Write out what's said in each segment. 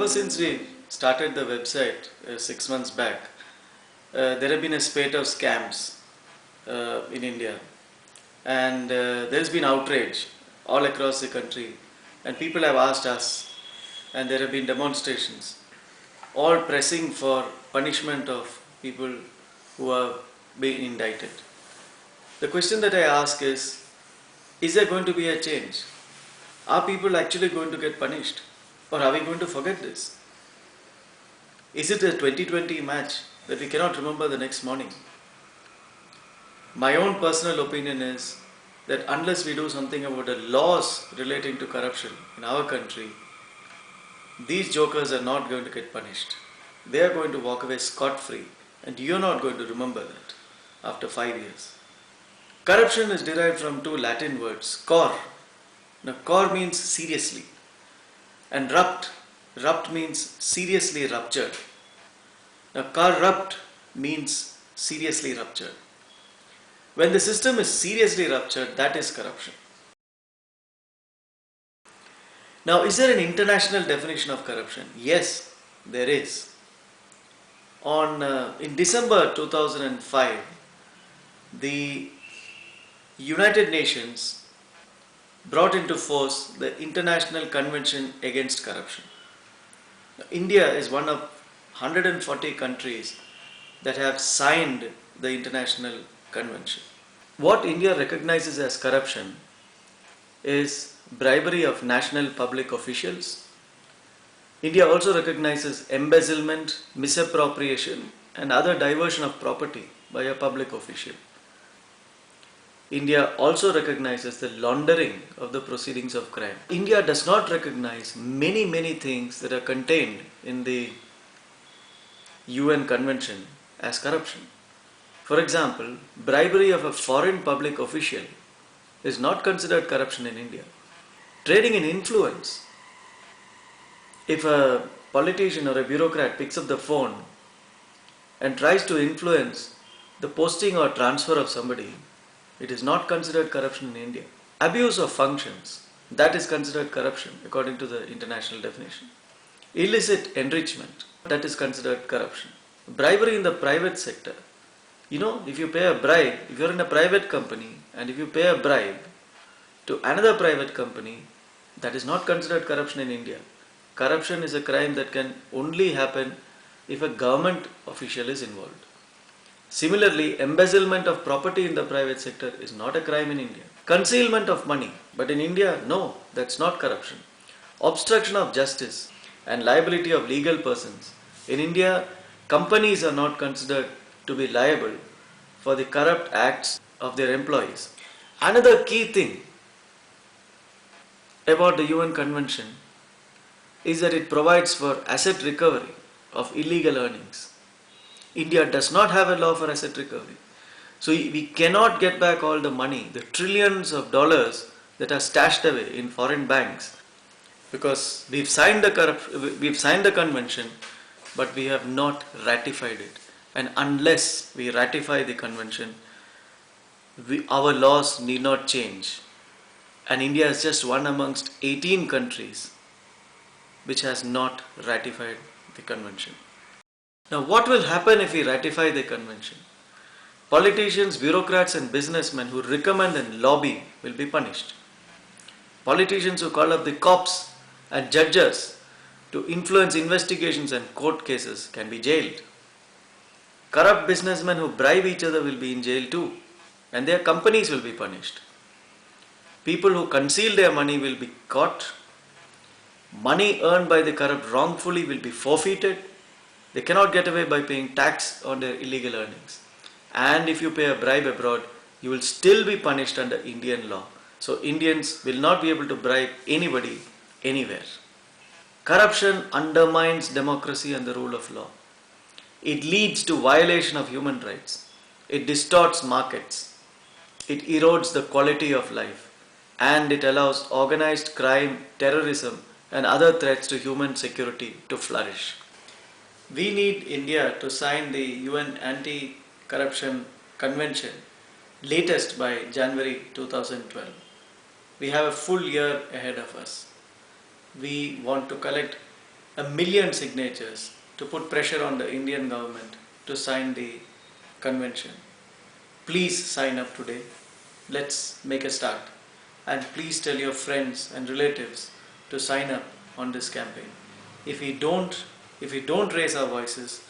Ever since we started the website 6 months back, there have been a spate of scams in India, and there's been outrage all across the country, and people have asked us, and there have been demonstrations, all pressing for punishment of people who are being indicted. The question that I ask is there going to be a change? Are people actually going to get punished? Or are we going to forget this? Is it a 2020 match that we cannot remember the next morning? My own personal opinion is that unless we do something about the laws relating to corruption in our country, these jokers are not going to get punished. They are going to walk away scot-free, and you're not going to remember that after 5 years. Corruption is derived from two Latin words, cor. Now, cor means seriously, and rupt means seriously ruptured. Now, corrupt means seriously ruptured. When the system is seriously ruptured, that is corruption. Now, is there an international definition of corruption? Yes, there is. In December 2005, the United Nations brought into force the International Convention Against Corruption. Now, India is one of 140 countries that have signed the International Convention. What India recognizes as corruption is bribery of national public officials. India also recognizes embezzlement, misappropriation, and other diversion of property by a public official. India also recognizes the laundering of the proceedings of crime. India does not recognize many things that are contained in the UN Convention as corruption. For example, bribery of a foreign public official is not considered corruption in India. Trading in influence. If a politician or a bureaucrat picks up the phone and tries to influence the posting or transfer of somebody, it is not considered corruption in India. Abuse of functions, that is considered corruption according to the international definition. Illicit enrichment, that is considered corruption. Bribery in the private sector. If you pay a bribe, if you're in a private company and if you pay a bribe to another private company, that is not considered corruption in India. Corruption is a crime that can only happen if a government official is involved. Similarly, embezzlement of property in the private sector is not a crime in India. Concealment of money, but in India, no, that's not corruption. Obstruction of justice and liability of legal persons. In India, companies are not considered to be liable for the corrupt acts of their employees. Another key thing about the UN Convention is that it provides for asset recovery of illegal earnings. India does not have a law for asset recovery. So we cannot get back all the money, the trillions of dollars that are stashed away in foreign banks, because we've signed the convention, but we have not ratified it. And unless we ratify the convention, our laws need not change. And India is just one amongst 18 countries which has not ratified the convention. Now, what will happen if we ratify the convention? Politicians, bureaucrats and businessmen who recommend and lobby will be punished. Politicians who call up the cops and judges to influence investigations and court cases can be jailed. Corrupt businessmen who bribe each other will be in jail too, and their companies will be punished. People who conceal their money will be caught. Money earned by the corrupt wrongfully will be forfeited. They cannot get away by paying tax on their illegal earnings. And if you pay a bribe abroad, you will still be punished under Indian law. So Indians will not be able to bribe anybody anywhere. Corruption undermines democracy and the rule of law. It leads to violation of human rights. It distorts markets. It erodes the quality of life. And it allows organized crime, terrorism, and other threats to human security to flourish. We need India to sign the UN Anti-Corruption Convention latest by January 2012. We have a full year ahead of us. We want to collect 1 million signatures to put pressure on the Indian government to sign the convention. Please sign up today. Let's make a start. And please tell your friends and relatives to sign up on this campaign. If we don't raise our voices,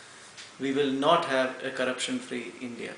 we will not have a corruption-free India.